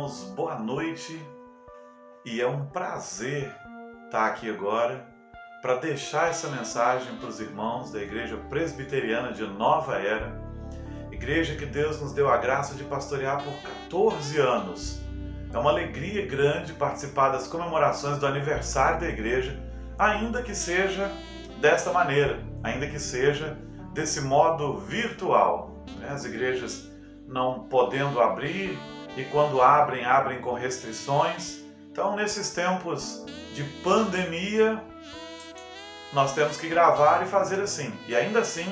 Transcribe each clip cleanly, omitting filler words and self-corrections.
irmãos, boa noite, e é um prazer estar aqui agora para deixar essa mensagem para os irmãos da Igreja Presbiteriana de Nova Era, igreja que Deus nos deu a graça de pastorear por 14 anos. É uma alegria grande participar das comemorações do aniversário da igreja, ainda que seja desta maneira, ainda que seja desse modo virtual. As igrejas não podendo abrir, e quando abrem com restrições. Então, nesses tempos de pandemia, nós temos que gravar e fazer assim. E ainda assim,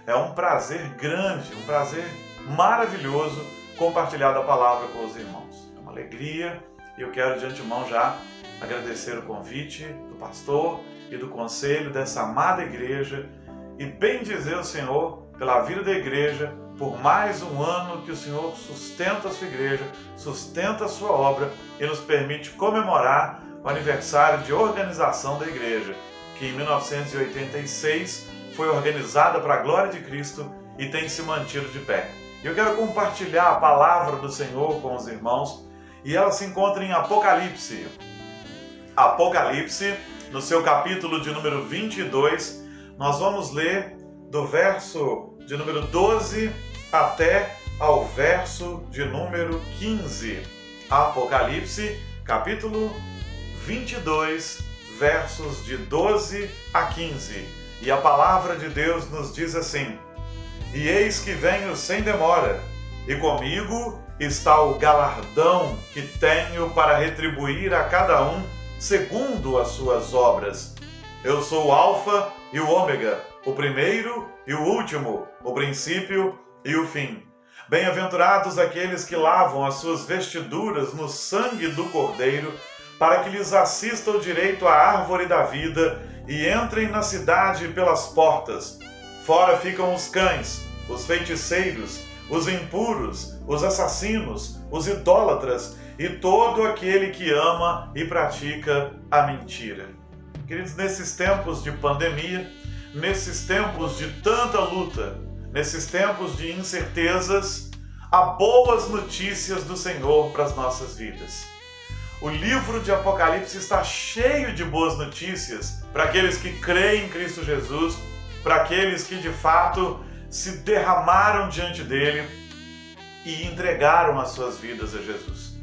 é um prazer grande, um prazer maravilhoso compartilhar a palavra com os irmãos. É uma alegria, e eu quero de antemão já agradecer o convite do pastor e do conselho dessa amada igreja e bendizer o Senhor pela vida da igreja, por mais um ano que o Senhor sustenta a sua igreja, sustenta a sua obra e nos permite comemorar o aniversário de organização da igreja, que em 1986 foi organizada para a glória de Cristo e tem se mantido de pé. Eu quero compartilhar a palavra do Senhor com os irmãos e ela se encontra em Apocalipse. Apocalipse, no seu capítulo de número 22, nós vamos ler do verso de número 12 até ao verso de número 15. Apocalipse, capítulo 22, versos de 12 a 15. E a palavra de Deus nos diz assim: E eis que venho sem demora, e comigo está o galardão que tenho para retribuir a cada um segundo as suas obras. Eu sou o Alfa e o Ômega, o primeiro e o último, o princípio e o fim. Bem-aventurados aqueles que lavam as suas vestiduras no sangue do Cordeiro, para que lhes assista o direito à árvore da vida e entrem na cidade pelas portas. Fora ficam os cães, os feiticeiros, os impuros, os assassinos, os idólatras e todo aquele que ama e pratica a mentira. Queridos, nesses tempos de pandemia, nesses tempos de tanta luta, nesses tempos de incertezas, há boas notícias do Senhor para as nossas vidas. O livro de Apocalipse está cheio de boas notícias para aqueles que creem em Cristo Jesus, para aqueles que de fato se derramaram diante dele e entregaram as suas vidas a Jesus.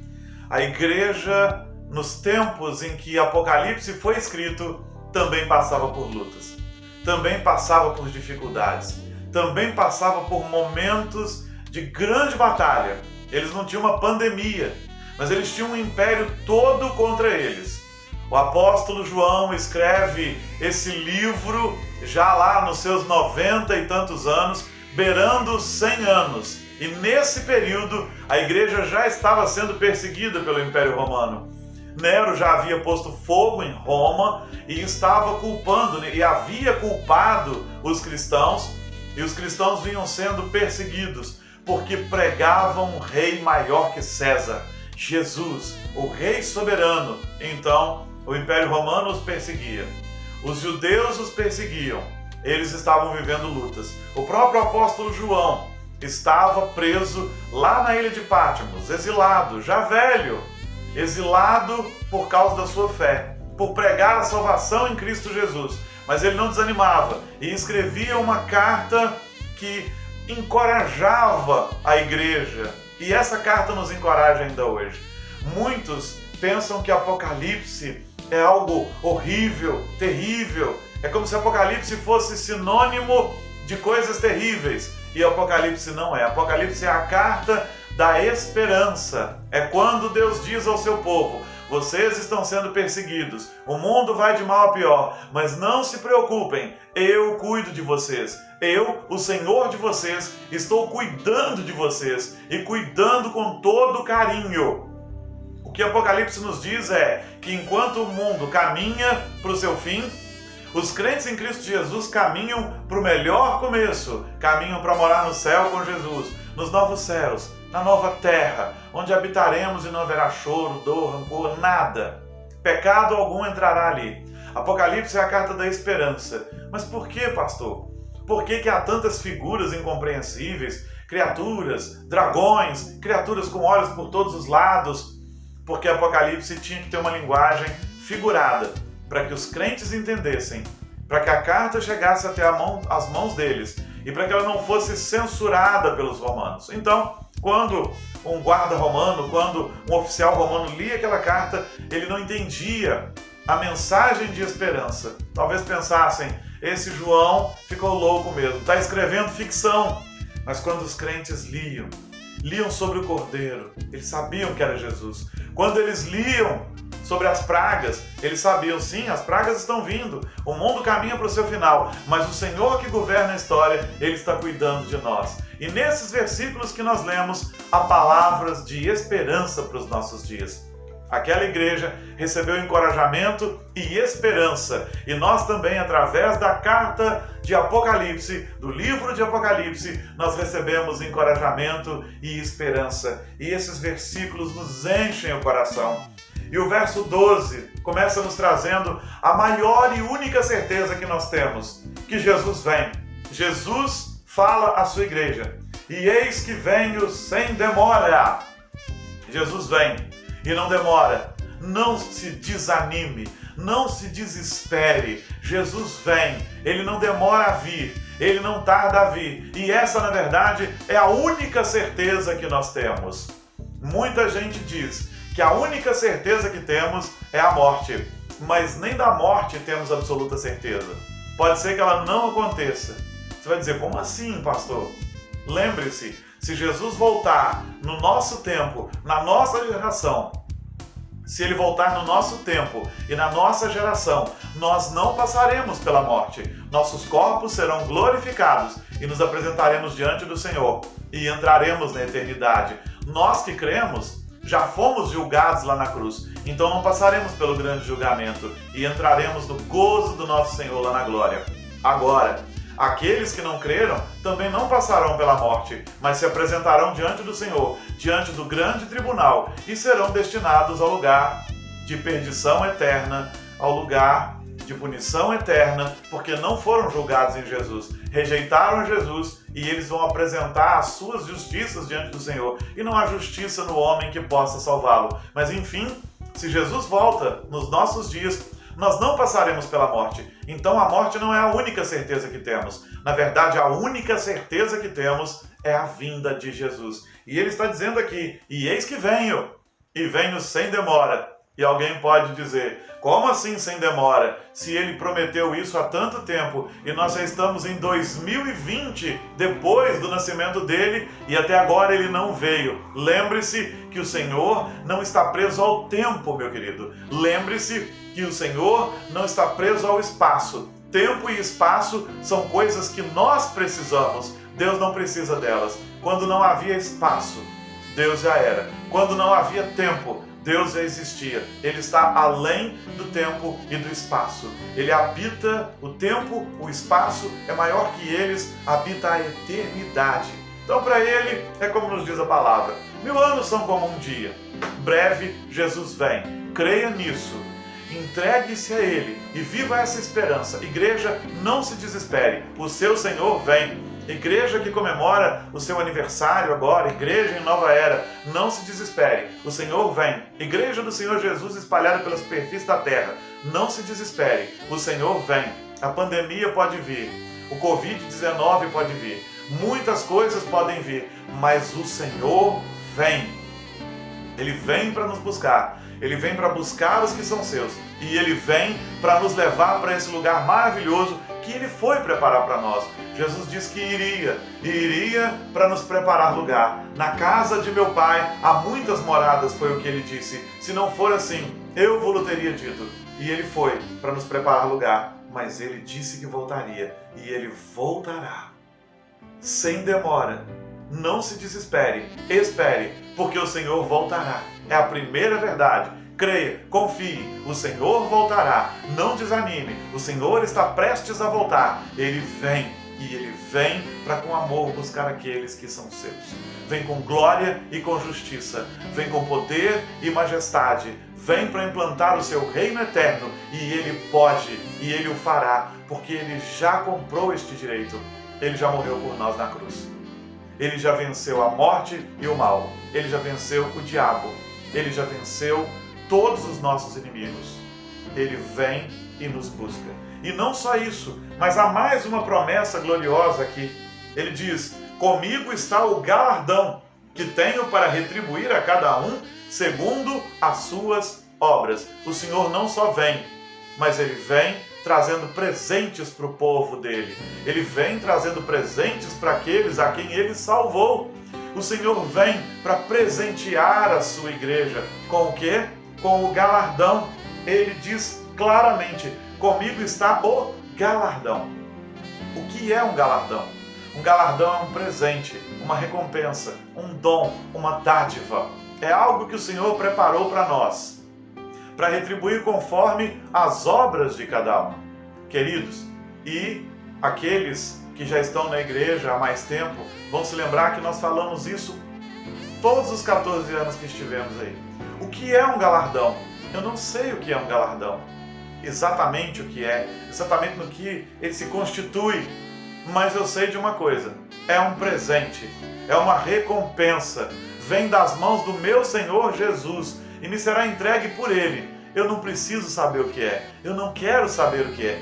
A igreja, nos tempos em que Apocalipse foi escrito, também passava por lutas, também passava por dificuldades, também passava por momentos de grande batalha. Eles não tinham uma pandemia, mas eles tinham um império todo contra eles. O apóstolo João escreve esse livro já lá nos seus 90 e tantos anos, beirando os 100 anos. E nesse período, a igreja já estava sendo perseguida pelo Império Romano. Nero já havia posto fogo em Roma e estava culpando, e havia culpado os cristãos, e os cristãos vinham sendo perseguidos porque pregavam um rei maior que César, Jesus, o rei soberano. Então, o Império Romano os perseguia. Os judeus os perseguiam. Eles estavam vivendo lutas. O próprio apóstolo João estava preso lá na ilha de Patmos, exilado, já velho, exilado por causa da sua fé, por pregar a salvação em Cristo Jesus. Mas ele não desanimava e escrevia uma carta que encorajava a igreja. E essa carta nos encoraja ainda hoje. Muitos pensam que Apocalipse é algo horrível, terrível. É como se Apocalipse fosse sinônimo de coisas terríveis. E Apocalipse não é. Apocalipse é a carta da esperança. É quando Deus diz ao seu povo: vocês estão sendo perseguidos, o mundo vai de mal a pior, mas não se preocupem, eu cuido de vocês. Eu, o Senhor de vocês, estou cuidando de vocês e cuidando com todo carinho. O que Apocalipse nos diz é que enquanto o mundo caminha para o seu fim, os crentes em Cristo Jesus caminham para o melhor começo, caminham para morar no céu com Jesus, nos novos céus, na nova terra, onde habitaremos e não haverá choro, dor, rancor, nada. Pecado algum entrará ali. Apocalipse é a carta da esperança. Mas por que, pastor? Por que há tantas figuras incompreensíveis, criaturas, dragões, criaturas com olhos por todos os lados? porque Apocalipse tinha que ter uma linguagem figurada, para que os crentes entendessem, para que a carta chegasse até as mãos deles e para que ela não fosse censurada pelos romanos. Então, quando um guarda romano, quando um oficial romano lia aquela carta, ele não entendia a mensagem de esperança. Talvez pensassem, esse João ficou louco mesmo, está escrevendo ficção. Mas quando os crentes liam sobre o Cordeiro, eles sabiam que era Jesus. Quando eles liam sobre as pragas, eles sabiam, sim, as pragas estão vindo, o mundo caminha para o seu final, mas o Senhor que governa a história, Ele está cuidando de nós. E nesses versículos que nós lemos, há palavras de esperança para os nossos dias. Aquela igreja recebeu encorajamento e esperança. E nós também, através da carta de Apocalipse, do livro de Apocalipse, nós recebemos encorajamento e esperança. E esses versículos nos enchem o coração. E o verso 12 começa nos trazendo a maior e única certeza que nós temos, que Jesus vem. Jesus fala à sua igreja, e eis que venho sem demora. Jesus vem e não demora. Não se desanime, não se desespere. Jesus vem, Ele não demora a vir, Ele não tarda a vir. E essa, na verdade, é a única certeza que nós temos. Muita gente diz que a única certeza que temos é a morte, mas nem da morte temos absoluta certeza. Pode ser que ela não aconteça. Você vai dizer, como assim, pastor? Lembre-se, se Jesus voltar no nosso tempo, na nossa geração, se Ele voltar no nosso tempo e na nossa geração, nós não passaremos pela morte. Nossos corpos serão glorificados e nos apresentaremos diante do Senhor e entraremos na eternidade. Nós que cremos, já fomos julgados lá na cruz, então não passaremos pelo grande julgamento e entraremos no gozo do nosso Senhor lá na glória. Agora, aqueles que não creram também não passarão pela morte, mas se apresentarão diante do Senhor, diante do grande tribunal, e serão destinados ao lugar de perdição eterna, ao lugar de punição eterna, porque não foram julgados em Jesus, rejeitaram Jesus e eles vão apresentar as suas justiças diante do Senhor. E não há justiça no homem que possa salvá-lo. Mas enfim, se Jesus volta nos nossos dias, nós não passaremos pela morte. Então a morte não é a única certeza que temos. Na verdade, a única certeza que temos é a vinda de Jesus. E Ele está dizendo aqui, e eis que venho, e venho sem demora. E alguém pode dizer, como assim sem demora? Se Ele prometeu isso há tanto tempo e nós já estamos em 2020, depois do nascimento dele, e até agora Ele não veio. Lembre-se que o Senhor não está preso ao tempo, meu querido. Lembre-se que o Senhor não está preso ao espaço. Tempo e espaço são coisas que nós precisamos. Deus não precisa delas. Quando não havia espaço, Deus já era. Quando não havia tempo, Deus já existia. Ele está além do tempo e do espaço. Ele habita o tempo, o espaço é maior que eles, habita a eternidade. Então, para Ele, é como nos diz a palavra: 1000 anos são como um dia. Breve, Jesus vem. Creia nisso. Entregue-se a Ele e viva essa esperança. Igreja, não se desespere. O seu Senhor vem. Igreja que comemora o seu aniversário agora, igreja em nova era, não se desespere, o Senhor vem. Igreja do Senhor Jesus espalhada pelas superfícies da terra, não se desespere, o Senhor vem. A pandemia pode vir, o Covid-19 pode vir, muitas coisas podem vir, mas o Senhor vem. Ele vem para nos buscar, Ele vem para buscar os que são seus, e Ele vem para nos levar para esse lugar maravilhoso que Ele foi preparar para nós. Jesus disse que iria para nos preparar lugar. Na casa de meu Pai há muitas moradas, foi o que Ele disse. Se não for assim, eu vos teria dito. E Ele foi para nos preparar lugar, mas Ele disse que voltaria, e Ele voltará. Sem demora. Não se desespere, espere, porque o Senhor voltará. É a primeira verdade. Creia, confie, o Senhor voltará. Não desanime, o Senhor está prestes a voltar. Ele vem, e Ele vem para com amor buscar aqueles que são seus. Vem com glória e com justiça, vem com poder e majestade, vem para implantar o seu reino eterno, e Ele pode, e Ele o fará, porque Ele já comprou este direito. Ele já morreu por nós na cruz. Ele já venceu a morte e o mal. Ele já venceu o diabo. Ele já venceu todos os nossos inimigos. Ele vem e nos busca. E não só isso, mas há mais uma promessa gloriosa aqui. Ele diz: comigo está o galardão que tenho para retribuir a cada um segundo as suas obras. O Senhor não só vem, mas Ele vem trazendo presentes para o povo dele. Ele vem trazendo presentes para aqueles a quem Ele salvou. O Senhor vem para presentear a sua igreja. Com o quê? Com o galardão. Ele diz claramente: comigo está o galardão. O que é um galardão? Um galardão é um presente, uma recompensa, um dom, uma dádiva. É algo que o Senhor preparou para nós, para retribuir conforme as obras de cada um. Queridos, e aqueles que já estão na igreja há mais tempo vão se lembrar que nós falamos isso todos os 14 anos que estivemos aí. O que é um galardão? Eu não sei o que é um galardão, exatamente o que é, exatamente no que ele se constitui, mas eu sei de uma coisa: é um presente, é uma recompensa, vem das mãos do meu Senhor Jesus e me será entregue por Ele. Eu não preciso saber o que é, eu não quero saber o que é,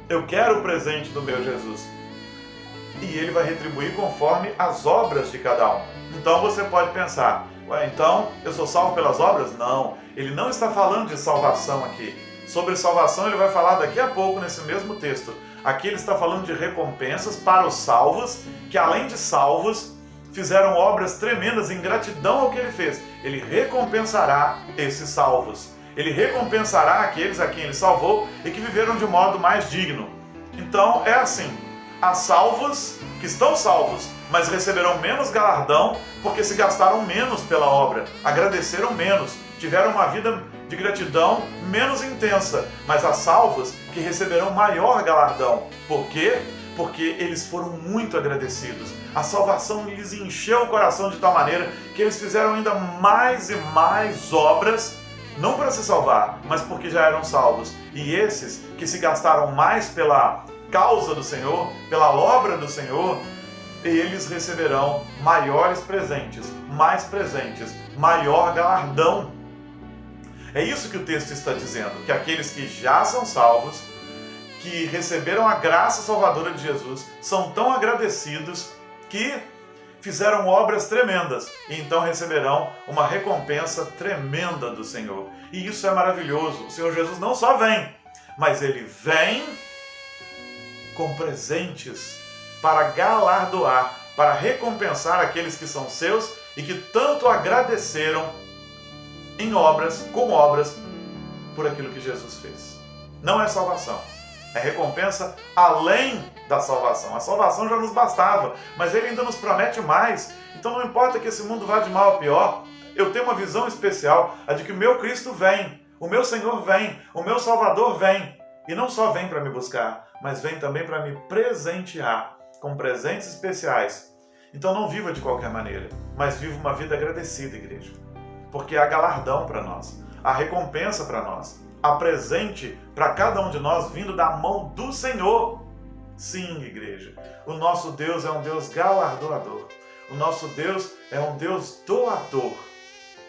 eu quero o presente do meu Jesus. E Ele vai retribuir conforme as obras de cada um. Então você pode pensar: ué, então eu sou salvo pelas obras? Não, Ele não está falando de salvação aqui. Sobre salvação Ele vai falar daqui a pouco nesse mesmo texto. Aqui Ele está falando de recompensas para os salvos, que além de salvos, fizeram obras tremendas em gratidão ao que Ele fez. Ele recompensará esses salvos. Ele recompensará aqueles a quem Ele salvou e que viveram de modo mais digno. Então é assim: há salvos que estão salvos, mas receberão menos galardão porque se gastaram menos pela obra, agradeceram menos, tiveram uma vida de gratidão menos intensa. Mas há salvos que receberão maior galardão. Por quê? Porque eles foram muito agradecidos. A salvação lhes encheu o coração de tal maneira que eles fizeram ainda mais e mais obras, não para se salvar, mas porque já eram salvos. E esses que se gastaram mais pela causa do Senhor, pela obra do Senhor, eles receberão maiores presentes, maior galardão. É isso que o texto está dizendo, que aqueles que já são salvos, que receberam a graça salvadora de Jesus, são tão agradecidos que fizeram obras tremendas e então receberão uma recompensa tremenda do Senhor. E isso é maravilhoso. O Senhor Jesus não só vem, mas Ele vem com presentes para galardoar, para recompensar aqueles que são seus e que tanto agradeceram com obras, por aquilo que Jesus fez. Não é salvação, é recompensa além da salvação. A salvação já nos bastava, mas Ele ainda nos promete mais. Então não importa que esse mundo vá de mal a pior, eu tenho uma visão especial, a de que o meu Cristo vem, o meu Senhor vem, o meu Salvador vem. E não só vem para me buscar, mas vem também para me presentear com presentes especiais. Então não viva de qualquer maneira, mas viva uma vida agradecida, igreja. Porque há galardão para nós, há recompensa para nós, há presente para cada um de nós vindo da mão do Senhor. Sim, igreja, o nosso Deus é um Deus galardoador, o nosso Deus é um Deus doador.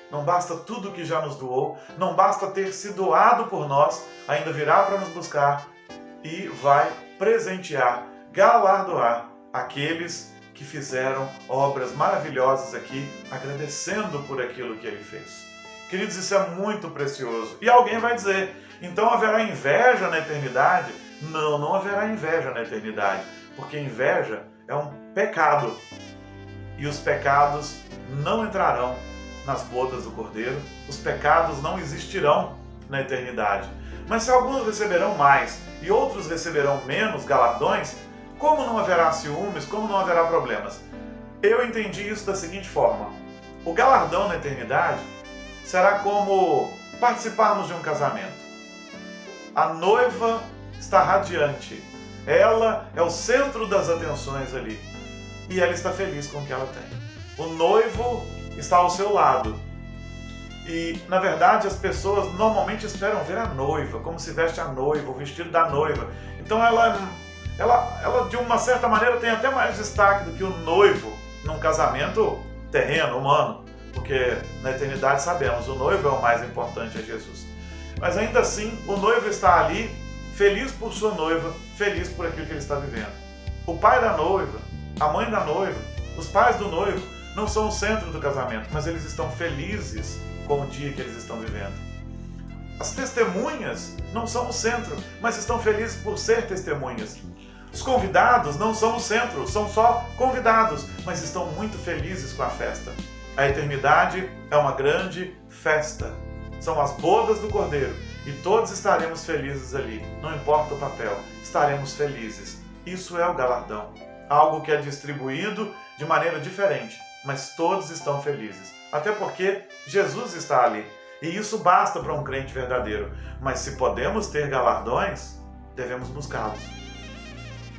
Não basta tudo que já nos doou, não basta ter se doado por nós, ainda virá para nos buscar e vai presentear, galardoar aqueles que fizeram obras maravilhosas aqui, agradecendo por aquilo que Ele fez. Queridos, isso é muito precioso. E alguém vai dizer: então haverá inveja na eternidade? Não, não haverá inveja na eternidade, porque inveja é um pecado. E os pecados não entrarão nas bodas do Cordeiro, os pecados não existirão na eternidade. Mas se alguns receberão mais e outros receberão menos galardões, como não haverá ciúmes, como não haverá problemas? Eu entendi isso da seguinte forma: o galardão na eternidade será como participarmos de um casamento. A noiva está radiante, ela é o centro das atenções ali, e ela está feliz com o que ela tem. O noivo está ao seu lado. E, na verdade, as pessoas normalmente esperam ver a noiva, como se veste a noiva, o vestido da noiva. Então ela de uma certa maneira tem até mais destaque do que o noivo num casamento terreno, humano. porque na eternidade sabemos, o noivo é o mais importante, é Jesus. Mas ainda assim, o noivo está ali, feliz por sua noiva, feliz por aquilo que ele está vivendo. O pai da noiva, a mãe da noiva, os pais do noivo não são o centro do casamento, mas eles estão felizes com o dia que eles estão vivendo. As testemunhas não são o centro, mas estão felizes por ser testemunhas. Os convidados não são o centro, são só convidados, mas estão muito felizes com a festa. A eternidade é uma grande festa. São as bodas do Cordeiro e todos estaremos felizes ali. Não importa o papel, estaremos felizes. Isso é o galardão. Algo que é distribuído de maneira diferente, mas todos estão felizes. Até porque Jesus está ali. E isso basta para um crente verdadeiro. Mas se podemos ter galardões, devemos buscá-los.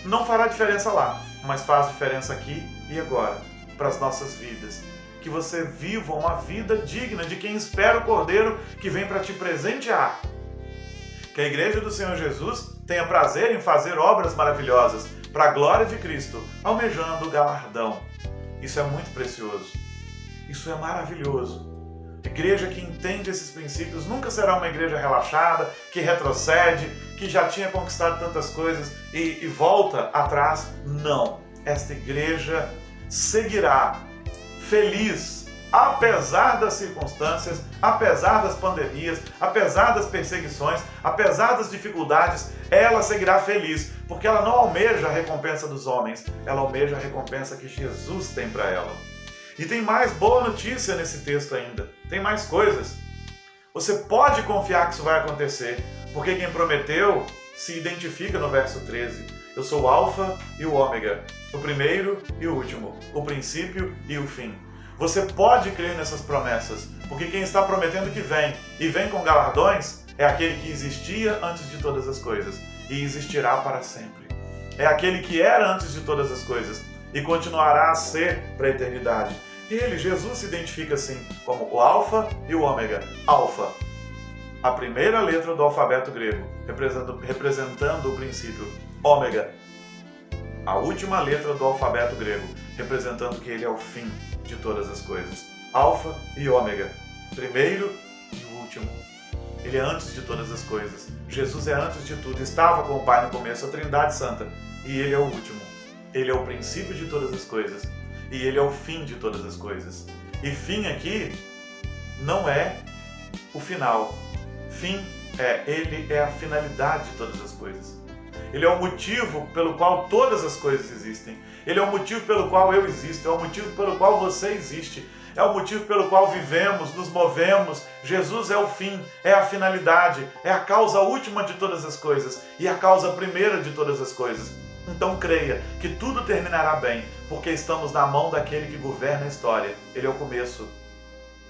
Não fará diferença lá, mas faz diferença aqui e agora, para as nossas vidas. Que você viva uma vida digna de quem espera o Cordeiro que vem para te presentear. Que a Igreja do Senhor Jesus tenha prazer em fazer obras maravilhosas para a glória de Cristo, almejando o galardão. Isso é muito precioso. Isso é maravilhoso. A igreja que entende esses princípios nunca será uma igreja relaxada, que retrocede, que já tinha conquistado tantas coisas e volta atrás. Não. Esta igreja seguirá feliz, apesar das circunstâncias, apesar das pandemias, apesar das perseguições, apesar das dificuldades, ela seguirá feliz, porque ela não almeja a recompensa dos homens, ela almeja a recompensa que Jesus tem para ela. E tem mais boa notícia nesse texto ainda, tem mais coisas. Você pode confiar que isso vai acontecer, porque quem prometeu se identifica no verso 13. Eu sou o Alfa e o Ômega, o primeiro e o último, o princípio e o fim. Você pode crer nessas promessas, porque quem está prometendo que vem e vem com galardões é aquele que existia antes de todas as coisas e existirá para sempre. É aquele que era antes de todas as coisas e continuará a ser para a eternidade. Ele, Jesus, se identifica assim como o Alfa e o Ômega. Alfa, a primeira letra do alfabeto grego, representando o princípio. Ômega, a última letra do alfabeto grego, representando que ele é o fim de todas as coisas. Alfa e Ômega, primeiro e o último. Ele é antes de todas as coisas. Jesus é antes de tudo. Estava com o Pai no começo, a Trindade Santa. E ele é o último. Ele é o princípio de todas as coisas. E ele é o fim de todas as coisas. E fim aqui não é o final. Fim ele é a finalidade de todas as coisas. Ele é o motivo pelo qual todas as coisas existem. Ele é o motivo pelo qual eu existo. É o motivo pelo qual você existe. É o motivo pelo qual vivemos, nos movemos. Jesus é o fim, é a finalidade, é a causa última de todas as coisas e a causa primeira de todas as coisas. Então creia que tudo terminará bem, porque estamos na mão daquele que governa a história. Ele é o começo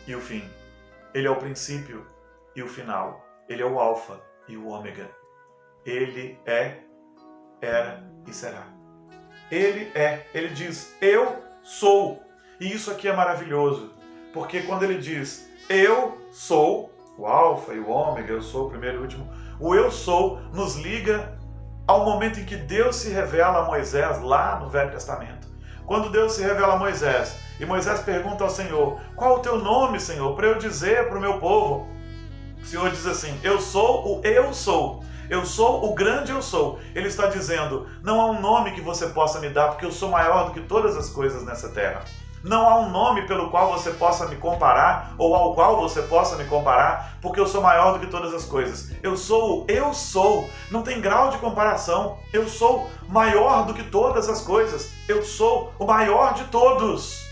e o fim. Ele é o princípio e o final. Ele é o Alfa e o Ômega. Ele é, era e será. Ele diz, eu sou. E isso aqui é maravilhoso, porque quando ele diz, eu sou, o Alfa e o Ômega, eu sou o primeiro e o último, o eu sou nos liga ao momento em que Deus se revela a Moisés lá no Velho Testamento. Quando Deus se revela a Moisés, e Moisés pergunta ao Senhor, qual o teu nome, Senhor, para eu dizer para o meu povo? O Senhor diz assim, eu sou o eu sou. Eu sou o grande eu sou. Ele está dizendo, não há um nome que você possa me dar, porque eu sou maior do que todas as coisas nessa terra. Não há um nome pelo qual você possa me comparar, ou ao qual você possa me comparar, porque eu sou maior do que todas as coisas. Eu sou o eu sou. Não tem grau de comparação. Eu sou maior do que todas as coisas. Eu sou o maior de todos.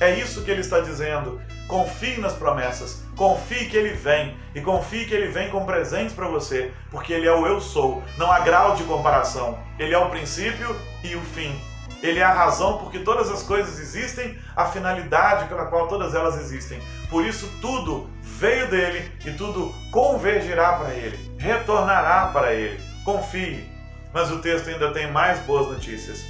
É isso que ele está dizendo. Confie nas promessas. Confie que ele vem. E confie que ele vem com presentes para você, porque ele é o eu sou. Não há grau de comparação. Ele é o princípio e o fim. Ele é a razão por que todas as coisas existem, a finalidade pela qual todas elas existem. Por isso tudo veio dele e tudo convergirá para ele, retornará para ele. Confie. Mas o texto ainda tem mais boas notícias.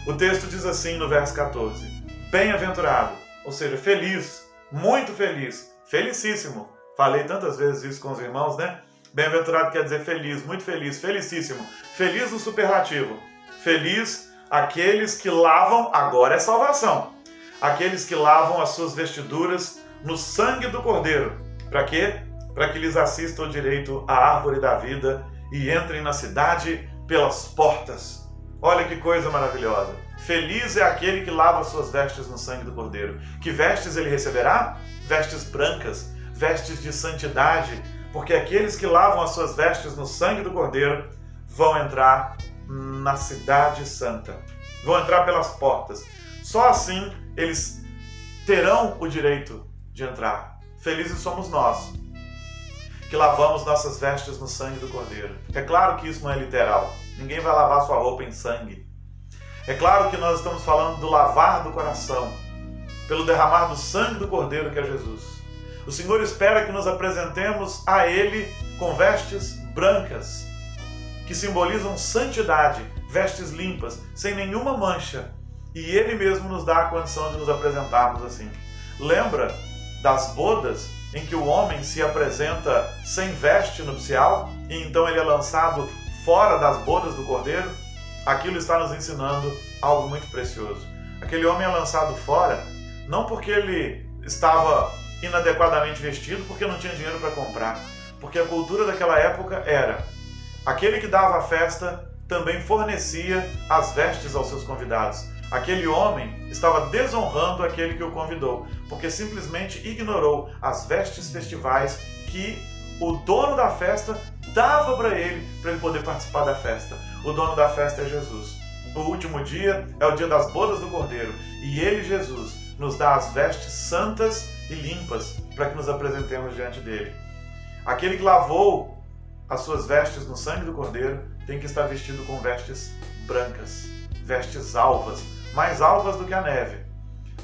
O texto diz assim no verso 14. Bem-aventurado, ou seja, feliz, muito feliz, felicíssimo. Falei tantas vezes isso com os irmãos, né? Bem-aventurado quer dizer feliz, muito feliz, felicíssimo. Feliz no superlativo. Feliz aqueles que lavam, agora é salvação. aqueles que lavam as suas vestiduras no sangue do Cordeiro. Para quê? Para que lhes assista o direito à árvore da vida e entrem na cidade pelas portas. Olha que coisa maravilhosa. Feliz é aquele que lava as suas vestes no sangue do Cordeiro. Que vestes ele receberá? Vestes brancas, vestes de santidade, porque aqueles que lavam as suas vestes no sangue do Cordeiro vão entrar na cidade santa. Vão entrar pelas portas. Só assim eles terão o direito de entrar. Felizes somos nós, que lavamos nossas vestes no sangue do Cordeiro. É claro que isso não é literal. Ninguém vai lavar sua roupa em sangue. É claro que nós estamos falando do lavar do coração, pelo derramar do sangue do Cordeiro que é Jesus. O Senhor espera que nos apresentemos a Ele com vestes brancas, que simbolizam santidade, vestes limpas, sem nenhuma mancha. E Ele mesmo nos dá a condição de nos apresentarmos assim. Lembra das bodas em que o homem se apresenta sem veste nupcial e então ele é lançado fora das bodas do Cordeiro? Aquilo está nos ensinando algo muito precioso. Aquele homem é lançado fora não porque ele estava inadequadamente vestido, porque não tinha dinheiro para comprar, porque a cultura daquela época era: aquele que dava a festa também fornecia as vestes aos seus convidados. Aquele homem estava desonrando aquele que o convidou, porque simplesmente ignorou as vestes festivais que o dono da festa dava para ele poder participar da festa. O dono da festa é Jesus. O último dia é o dia das bodas do Cordeiro, e Ele, Jesus, nos dá as vestes santas e limpas para que nos apresentemos diante dele. Aquele que lavou as suas vestes no sangue do Cordeiro tem que estar vestido com vestes brancas, vestes alvas, mais alvas do que a neve,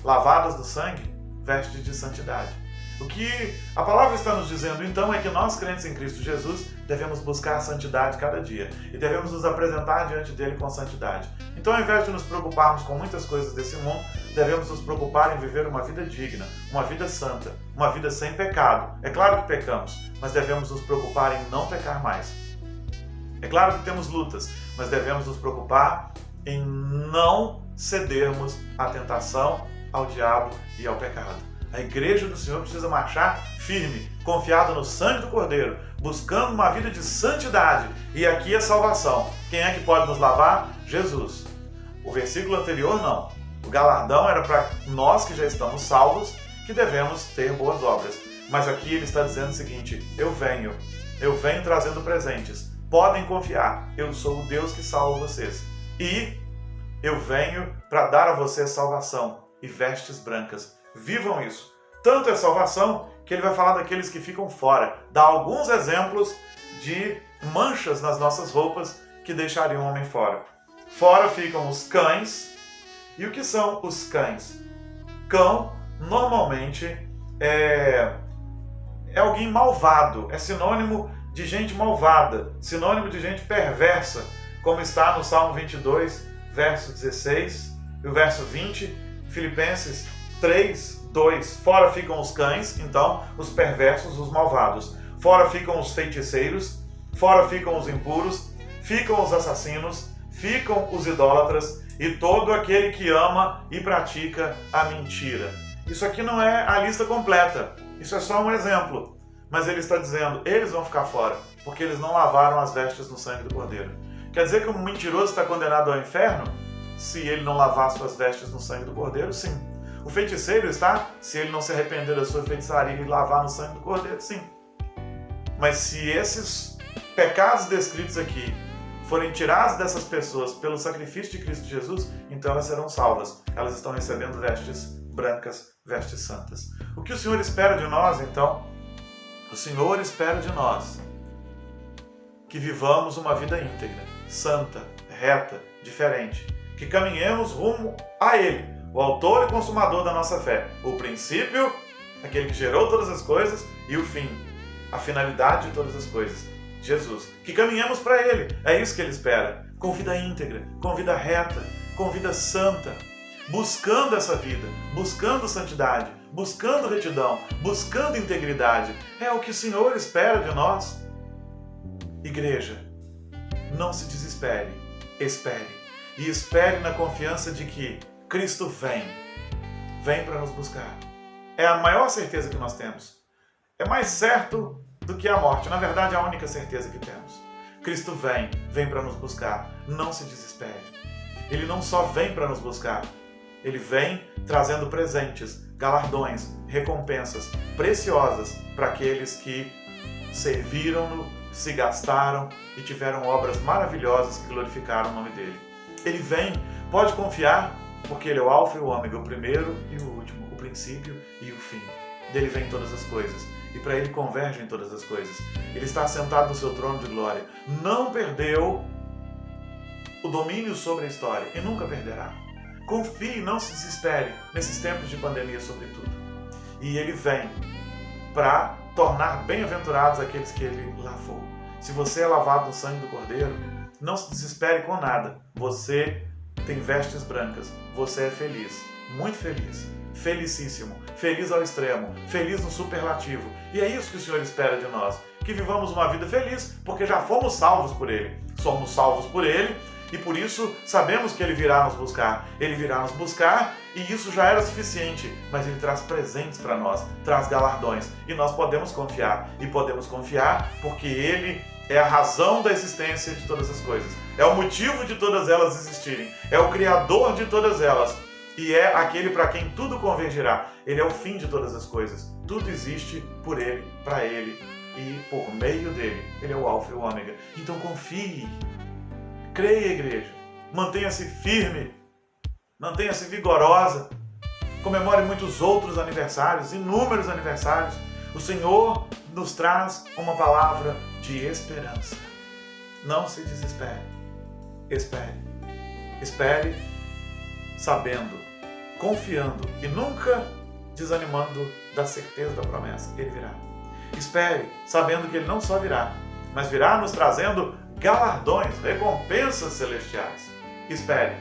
lavadas do sangue, vestes de santidade. O que a palavra está nos dizendo então é que nós, crentes em Cristo Jesus, devemos buscar a santidade cada dia e devemos nos apresentar diante dele com santidade. Então, ao invés de nos preocuparmos com muitas coisas desse mundo, devemos nos preocupar em viver uma vida digna, uma vida santa, uma vida sem pecado. É claro que pecamos, mas devemos nos preocupar em não pecar mais. É claro que temos lutas, mas devemos nos preocupar em não cedermos à tentação, ao diabo e ao pecado. A igreja do Senhor precisa marchar firme, confiada no sangue do Cordeiro, buscando uma vida de santidade. E aqui é salvação. Quem é que pode nos lavar? Jesus. O versículo anterior não. O galardão era para nós que já estamos salvos, que devemos ter boas obras. Mas aqui ele está dizendo o seguinte: eu venho trazendo presentes. Podem confiar, eu sou o Deus que salva vocês. E eu venho para dar a vocês salvação e vestes brancas. Vivam isso. Tanto é salvação que ele vai falar daqueles que ficam fora. Dá alguns exemplos de manchas nas nossas roupas que deixariam o homem fora. Fora ficam os cães. E o que são os cães? Cão, normalmente, é alguém malvado. É sinônimo de gente malvada. Sinônimo de gente perversa. Como está no Salmo 22, verso 16 e o verso 20, Filipenses 3, 2. Fora ficam os cães, então, os perversos, os malvados. Fora ficam os feiticeiros, fora ficam os impuros, ficam os assassinos, ficam os idólatras e todo aquele que ama e pratica a mentira. Isso aqui não é a lista completa, isso é só um exemplo. Mas ele está dizendo, eles vão ficar fora, porque eles não lavaram as vestes no sangue do Cordeiro. Quer dizer que o mentiroso está condenado ao inferno? Se ele não lavar suas vestes no sangue do Cordeiro, sim. O feiticeiro está, se ele não se arrepender da sua feitiçaria e lavar no sangue do Cordeiro, sim. Mas se esses pecados descritos aqui forem tirados dessas pessoas pelo sacrifício de Cristo Jesus, então elas serão salvas. Elas estão recebendo vestes brancas, vestes santas. O que o Senhor espera de nós, então? O Senhor espera de nós que vivamos uma vida íntegra, santa, reta, diferente. Que caminhemos rumo a Ele, o autor e consumador da nossa fé. O princípio, aquele que gerou todas as coisas, e o fim, a finalidade de todas as coisas, Jesus. Que caminhemos para Ele, é isso que Ele espera. Com vida íntegra, com vida reta, com vida santa. Buscando essa vida, buscando santidade, buscando retidão, buscando integridade. É o que o Senhor espera de nós. Igreja, não se desespere, espere. E espere na confiança de que Cristo vem. vem para nos buscar. É a maior certeza que nós temos. É mais certo do que a morte. Na verdade, é a única certeza que temos. Cristo vem para nos buscar. Não se desespere. Ele não só vem para nos buscar, ele vem trazendo presentes, galardões, recompensas preciosas para aqueles que serviram-no, se gastaram e tiveram obras maravilhosas que glorificaram o nome dele. Ele vem, pode confiar, porque ele é o alfa e o ômega, o primeiro e o último, o princípio e o fim. Dele vem todas as coisas e para ele convergem todas as coisas. Ele está sentado no seu trono de glória. Não perdeu o domínio sobre a história e nunca perderá. Confie, não se desespere nesses tempos de pandemia, sobretudo. E ele vem para tornar bem-aventurados aqueles que ele lavou. Se você é lavado no sangue do Cordeiro, não se desespere com nada. Você tem vestes brancas. Você é feliz, muito feliz, felicíssimo, feliz ao extremo, feliz no superlativo. E é isso que o Senhor espera de nós, que vivamos uma vida feliz, porque já fomos salvos por Ele. Somos salvos por Ele e por isso sabemos que Ele virá nos buscar. Ele virá nos buscar e isso já era suficiente, mas Ele traz presentes para nós, traz galardões e nós podemos confiar. E podemos confiar porque Ele é a razão da existência de todas as coisas. É o motivo de todas elas existirem. É o Criador de todas elas. E é aquele para quem tudo convergirá. Ele é o fim de todas as coisas. Tudo existe por Ele, para Ele e por meio dele. Ele é o alfa e o ômega. Então confie. Creia, igreja. Mantenha-se firme. Mantenha-se vigorosa. Comemore muitos outros aniversários, inúmeros aniversários. O Senhor nos traz uma palavra de esperança. Não se desespere. Espere. Espere sabendo, confiando e nunca desanimando da certeza da promessa. Ele virá. Espere sabendo que Ele não só virá, mas virá nos trazendo galardões, recompensas celestiais. Espere.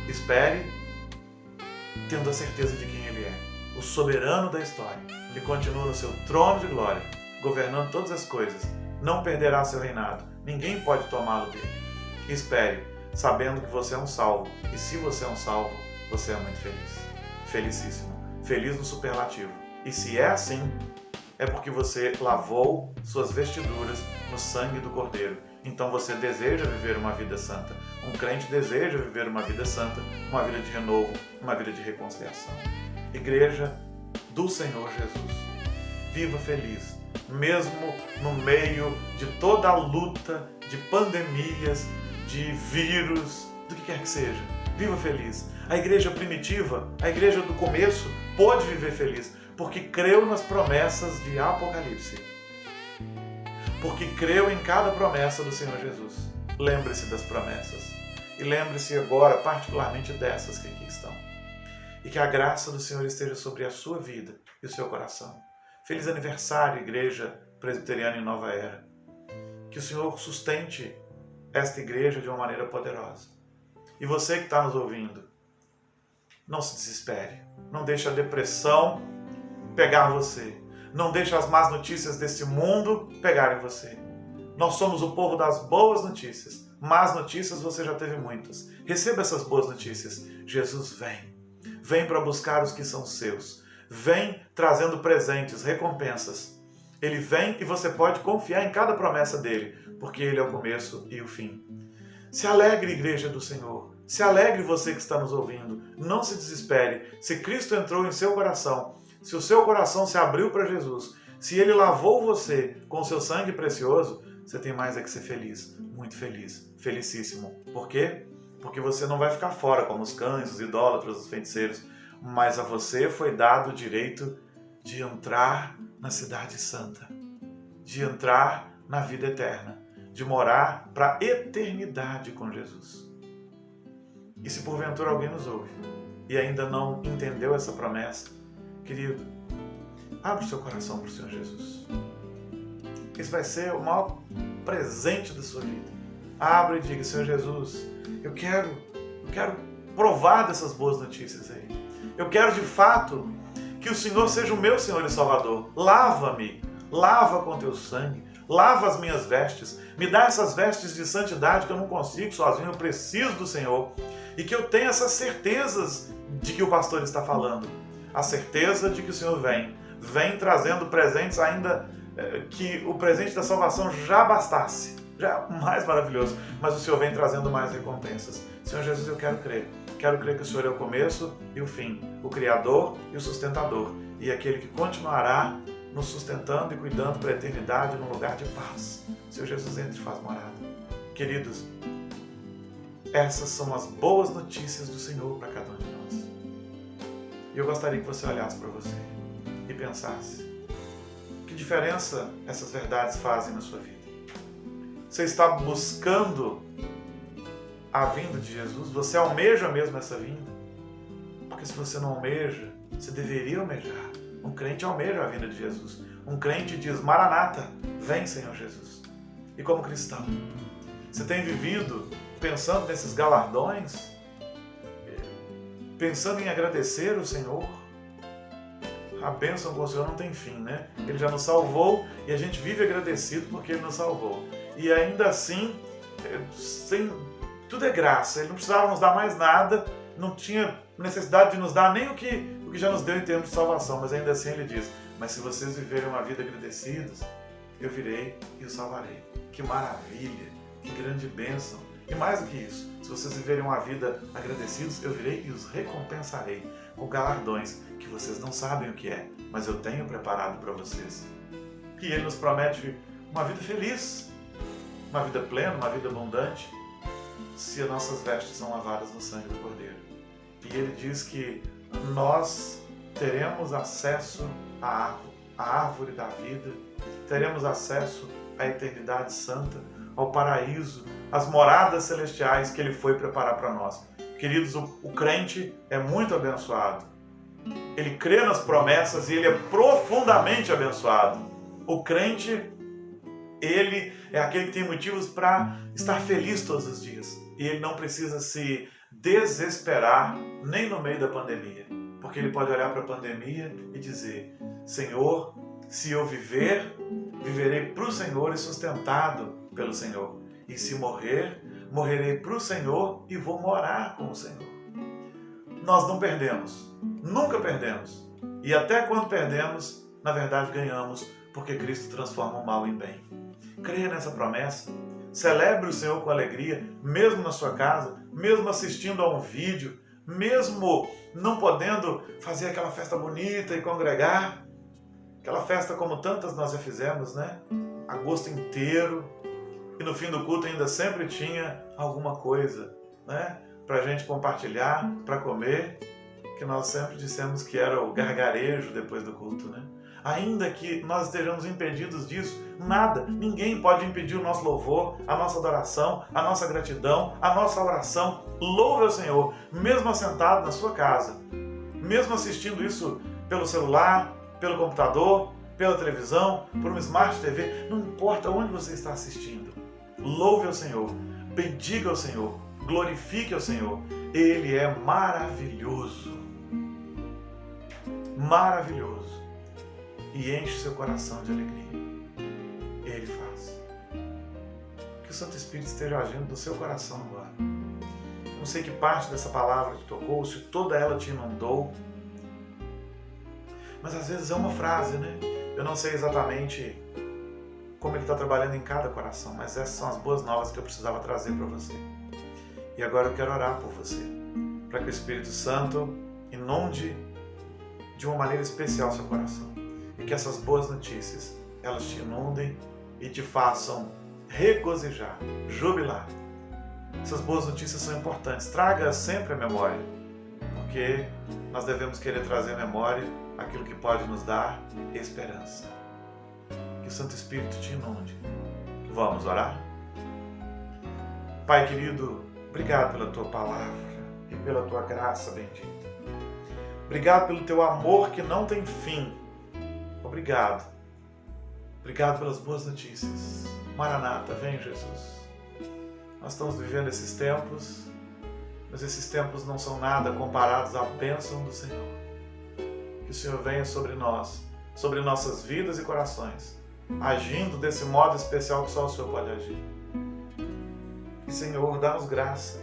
Espere tendo a certeza de quem Ele é. O soberano da história. Ele continua no seu trono de glória, governando todas as coisas. Não perderá seu reinado. Ninguém pode tomá-lo dele. Espere, sabendo que você é um salvo. E se você é um salvo, você é muito feliz. Felicíssimo. Feliz no superlativo. E se é assim, é porque você lavou suas vestiduras no sangue do Cordeiro. Então você deseja viver uma vida santa. Um crente deseja viver uma vida santa, uma vida de renovo, uma vida de reconciliação. Igreja do Senhor Jesus. Viva feliz, mesmo no meio de toda a luta, de pandemias, de vírus, do que quer que seja. Viva feliz. A igreja primitiva, a igreja do começo, pôde viver feliz, porque creu nas promessas de Apocalipse. Porque creu em cada promessa do Senhor Jesus. Lembre-se das promessas. E lembre-se agora, particularmente dessas que aqui estão. E que a graça do Senhor esteja sobre a sua vida e o seu coração. Feliz aniversário, Igreja Presbiteriana em Nova Era. Que o Senhor sustente esta igreja de uma maneira poderosa. E você que está nos ouvindo, não se desespere. Não deixe a depressão pegar você. Não deixe as más notícias desse mundo pegarem você. Nós somos o povo das boas notícias. Más notícias você já teve muitas. Receba essas boas notícias. Jesus vem. Vem para buscar os que são seus. Vem trazendo presentes, recompensas. Ele vem e você pode confiar em cada promessa dele, porque ele é o começo e o fim. Se alegre, igreja do Senhor. Se alegre você que está nos ouvindo. Não se desespere. Se Cristo entrou em seu coração, se o seu coração se abriu para Jesus, se Ele lavou você com o seu sangue precioso, você tem mais é que ser feliz. Muito feliz. Felicíssimo. Por quê? Porque você não vai ficar fora como os cães, os idólatras, os feiticeiros, mas a você foi dado o direito de entrar na cidade santa, de entrar na vida eterna, de morar para a eternidade com Jesus. E se porventura alguém nos ouve e ainda não entendeu essa promessa, querido, abra o seu coração para o Senhor Jesus. Esse vai ser o maior presente da sua vida. Abra e diga: Senhor Jesus, eu quero provar dessas boas notícias aí. Eu quero de fato que o Senhor seja o meu Senhor e Salvador. Lava-me, lava com teu sangue, lava as minhas vestes, me dá essas vestes de santidade que eu não consigo sozinho, eu preciso do Senhor. E que eu tenha essas certezas de que o pastor está falando. a certeza de que o Senhor vem trazendo presentes ainda que o presente da salvação já bastasse, já é o mais maravilhoso, mas o Senhor vem trazendo mais recompensas. Senhor Jesus, eu quero crer que o Senhor é o começo e o fim, o Criador e o sustentador, e aquele que continuará nos sustentando e cuidando para a eternidade num lugar de paz. Senhor Jesus, entre e faz morada. Queridos, essas são as boas notícias do Senhor para cada um de nós. E eu gostaria que você olhasse para você e pensasse: que diferença essas verdades fazem na sua vida? Você está buscando a vinda de Jesus? Você almeja mesmo essa vinda? Porque se você não almeja, você deveria almejar. Um crente almeja a vinda de Jesus. Um crente diz: Maranata, vem, Senhor Jesus. E como cristão, você tem vivido pensando nesses galardões? Pensando em agradecer o Senhor? A bênção com o Senhor não tem fim, né? Ele já nos salvou e a gente vive agradecido porque Ele nos salvou. E ainda assim, tudo é graça. Ele não precisava nos dar mais nada, não tinha necessidade de nos dar nem o que já nos deu em termos de salvação, mas ainda assim Ele diz: mas se vocês viverem uma vida agradecidos, eu virei e os salvarei. Que maravilha, que grande bênção. E mais do que isso, se vocês viverem uma vida agradecidos, eu virei e os recompensarei com galardões que vocês não sabem o que é, mas eu tenho preparado para vocês. E Ele nos promete uma vida feliz, uma vida plena, uma vida abundante, se as nossas vestes são lavadas no sangue do Cordeiro. E Ele diz que nós teremos acesso à árvore da vida, teremos acesso à eternidade santa, ao paraíso, às moradas celestiais que Ele foi preparar para nós. Queridos, o crente é muito abençoado. Ele crê nas promessas e ele é profundamente abençoado. O crente, ele é aquele que tem motivos para estar feliz todos os dias. E ele não precisa se desesperar nem no meio da pandemia. Porque ele pode olhar para a pandemia e dizer: Senhor, se eu viver, viverei para o Senhor e sustentado pelo Senhor. E se morrer, morrerei para o Senhor e vou morar com o Senhor. Nós não perdemos, nunca perdemos. E até quando perdemos, na verdade ganhamos, porque Cristo transforma o mal em bem. Creia nessa promessa, celebre o Senhor com alegria, mesmo na sua casa, mesmo assistindo a um vídeo, mesmo não podendo fazer aquela festa bonita e congregar, aquela festa como tantas nós já fizemos, né? Agosto inteiro, e no fim do culto ainda sempre tinha alguma coisa, né? Para a gente compartilhar, para comer, que nós sempre dissemos que era o gargarejo depois do culto, né? Ainda que nós estejamos impedidos disso, nada, ninguém pode impedir o nosso louvor, a nossa adoração, a nossa gratidão, a nossa oração. Louve ao Senhor, mesmo assentado na sua casa, mesmo assistindo isso pelo celular, pelo computador, pela televisão, por uma Smart TV, não importa onde você está assistindo. Louve ao Senhor, bendiga ao Senhor, glorifique ao Senhor. Ele é maravilhoso, maravilhoso, e enche seu coração de alegria. Ele faz. Que o Santo Espírito esteja agindo no seu coração agora. Não sei que parte dessa palavra te tocou, se toda ela te inundou, mas às vezes é uma frase, né? Eu não sei exatamente como Ele está trabalhando em cada coração, mas essas são as boas novas que eu precisava trazer para você. E agora eu quero orar por você, para que o Espírito Santo inunde de uma maneira especial o seu coração. E que essas boas notícias, elas te inundem e te façam regozijar, jubilar. Essas boas notícias são importantes. Traga sempre a memória, porque nós devemos querer trazer à memória aquilo que pode nos dar esperança. Que o Santo Espírito te inunde. Vamos orar? Pai querido, obrigado pela Tua palavra e pela Tua graça bendita. Obrigado pelo Teu amor que não tem fim. Obrigado. Obrigado pelas boas notícias. Maranata, vem Jesus. Nós estamos vivendo esses tempos, mas esses tempos não são nada comparados à bênção do Senhor. Que o Senhor venha sobre nós, sobre nossas vidas e corações, agindo desse modo especial que só o Senhor pode agir. E Senhor, dá-nos graça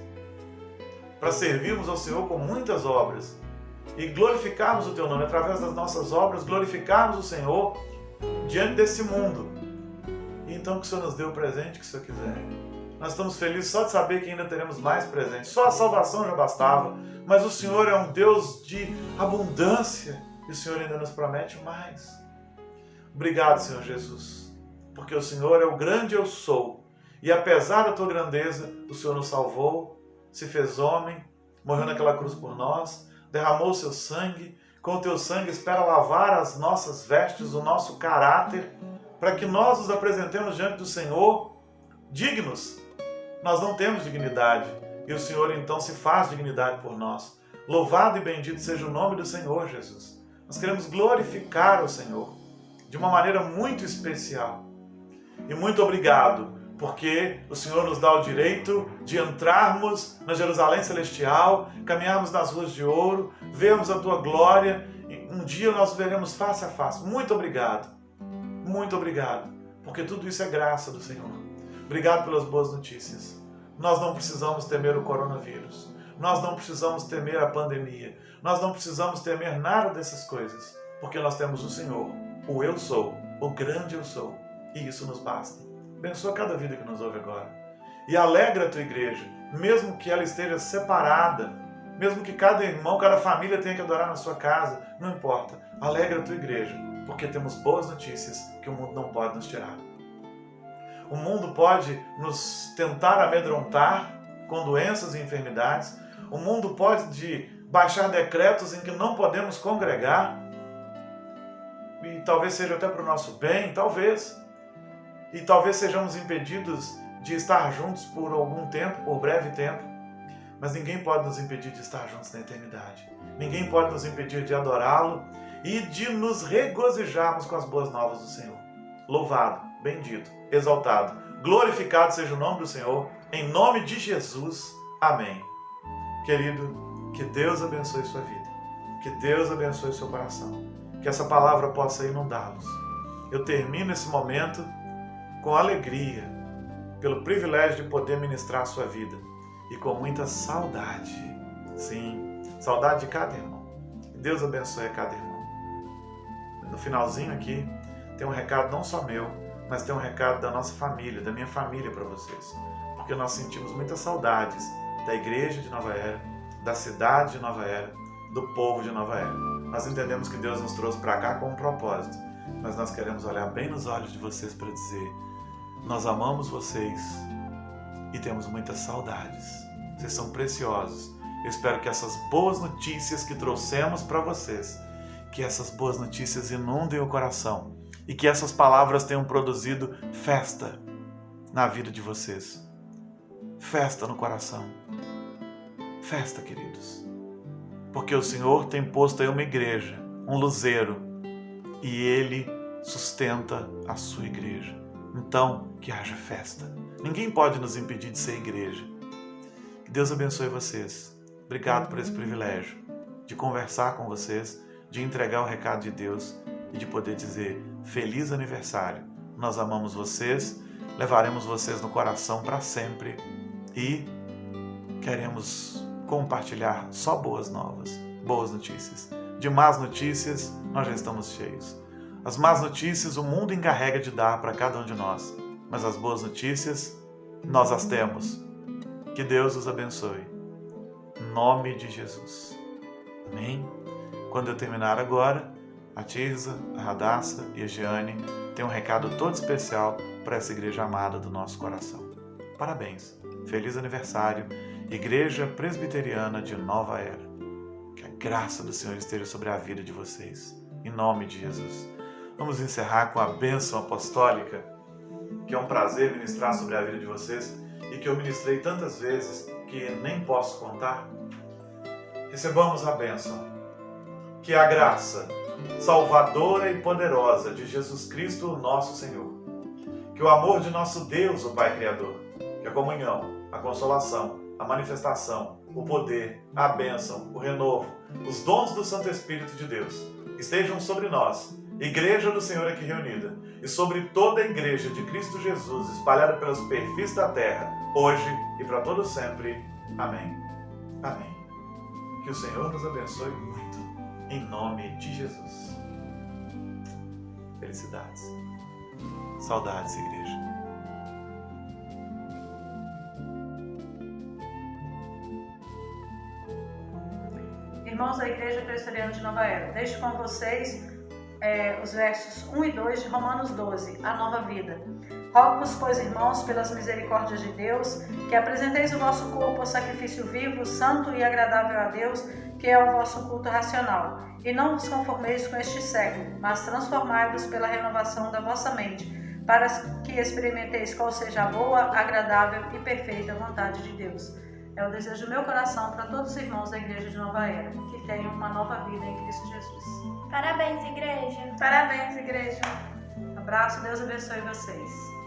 para servirmos ao Senhor com muitas obras e glorificarmos o Teu nome, através das nossas obras, glorificarmos o Senhor diante desse mundo. E então que o Senhor nos dê o presente que o Senhor quiser. Nós estamos felizes só de saber que ainda teremos mais presentes. Só a salvação já bastava, mas o Senhor é um Deus de abundância e o Senhor ainda nos promete mais. Obrigado, Senhor Jesus, porque o Senhor é o grande eu sou. E apesar da Tua grandeza, o Senhor nos salvou, se fez homem, morreu naquela cruz por nós, derramou o Seu sangue, com o Teu sangue espera lavar as nossas vestes, o nosso caráter, para que nós nos apresentemos diante do Senhor dignos. Nós não temos dignidade, e o Senhor então se faz dignidade por nós. Louvado e bendito seja o nome do Senhor Jesus. Nós queremos glorificar o Senhor de uma maneira muito especial. E muito obrigado, porque o Senhor nos dá o direito de entrarmos na Jerusalém Celestial, caminharmos nas ruas de ouro, vermos a Tua glória, e um dia nós veremos face a face. Muito obrigado, porque tudo isso é graça do Senhor. Obrigado pelas boas notícias. Nós não precisamos temer o coronavírus, nós não precisamos temer a pandemia, nós não precisamos temer nada dessas coisas, porque nós temos o Senhor, o Eu Sou, o grande Eu Sou, e isso nos basta. Abençoa cada vida que nos ouve agora. E alegra a Tua igreja, mesmo que ela esteja separada, mesmo que cada irmão, cada família tenha que adorar na sua casa, não importa. Alegra a Tua igreja, porque temos boas notícias que o mundo não pode nos tirar. O mundo pode nos tentar amedrontar com doenças e enfermidades. O mundo pode baixar decretos em que não podemos congregar. E talvez seja até para o nosso bem, talvez. E talvez sejamos impedidos de estar juntos por algum tempo, por breve tempo. Mas ninguém pode nos impedir de estar juntos na eternidade. Ninguém pode nos impedir de adorá-lo e de nos regozijarmos com as boas novas do Senhor. Louvado, bendito, exaltado, glorificado seja o nome do Senhor, em nome de Jesus. Amém. Querido, que Deus abençoe sua vida, que Deus abençoe seu coração, que essa palavra possa inundá-los. Eu termino esse momento com alegria, pelo privilégio de poder ministrar a sua vida e com muita saudade, sim, saudade de cada irmão. Deus abençoe a cada irmão. No finalzinho aqui, tem um recado não só meu, mas tem um recado da nossa família, da minha família para vocês. Porque nós sentimos muitas saudades da igreja de Nova Era, da cidade de Nova Era, do povo de Nova Era. Nós entendemos que Deus nos trouxe para cá com um propósito, mas nós queremos olhar bem nos olhos de vocês para dizer: nós amamos vocês e temos muitas saudades. Vocês são preciosos. Eu espero que essas boas notícias que trouxemos para vocês, que essas boas notícias inundem o coração e que essas palavras tenham produzido festa na vida de vocês. Festa no coração. Festa, queridos. Porque o Senhor tem posto aí uma igreja, um luzeiro, e Ele sustenta a sua igreja. Então, que haja festa. Ninguém pode nos impedir de ser igreja. Que Deus abençoe vocês. Obrigado por esse privilégio de conversar com vocês, de entregar o recado de Deus e de poder dizer: feliz aniversário. Nós amamos vocês, levaremos vocês no coração para sempre e queremos compartilhar só boas novas, boas notícias. De más notícias, nós já estamos cheios. As más notícias o mundo encarrega de dar para cada um de nós, mas as boas notícias, nós as temos. Que Deus os abençoe. Em nome de Jesus. Amém? Quando eu terminar agora, a Tirza, a Radassa e a Giane têm um recado todo especial para essa igreja amada do nosso coração. Parabéns! Feliz aniversário, Igreja Presbiteriana de Nova Era. Que a graça do Senhor esteja sobre a vida de vocês. Em nome de Jesus. Vamos encerrar com a bênção apostólica, que é um prazer ministrar sobre a vida de vocês e que eu ministrei tantas vezes que nem posso contar. Recebamos a bênção. Que a graça salvadora e poderosa de Jesus Cristo, nosso Senhor, que o amor de nosso Deus, o Pai Criador, que a comunhão, a consolação, a manifestação, o poder, a bênção, o renovo, os dons do Santo Espírito de Deus estejam sobre nós, Igreja do Senhor aqui reunida, e sobre toda a Igreja de Cristo Jesus espalhada pelas superfícies da terra, hoje e para todo sempre. Amém. Amém. Que o Senhor nos abençoe muito. em nome de Jesus. Felicidades. Saudades, igreja. Irmãos da Igreja Presbiteriana de Nova Era, deixo com vocês os versos 1 e 2 de Romanos 12, a nova vida. Rogo-vos, pois, irmãos, pelas misericórdias de Deus, que apresenteis o vosso corpo ao sacrifício vivo, santo e agradável a Deus, que é o vosso culto racional. E não vos conformeis com este século, mas transformai-vos pela renovação da vossa mente, para que experimenteis qual seja a boa, agradável e perfeita vontade de Deus. É o desejo do meu coração para todos os irmãos da Igreja de Nova Era, que tenham uma nova vida em Cristo Jesus. Parabéns, igreja! Parabéns, igreja! Abraço, Deus abençoe vocês.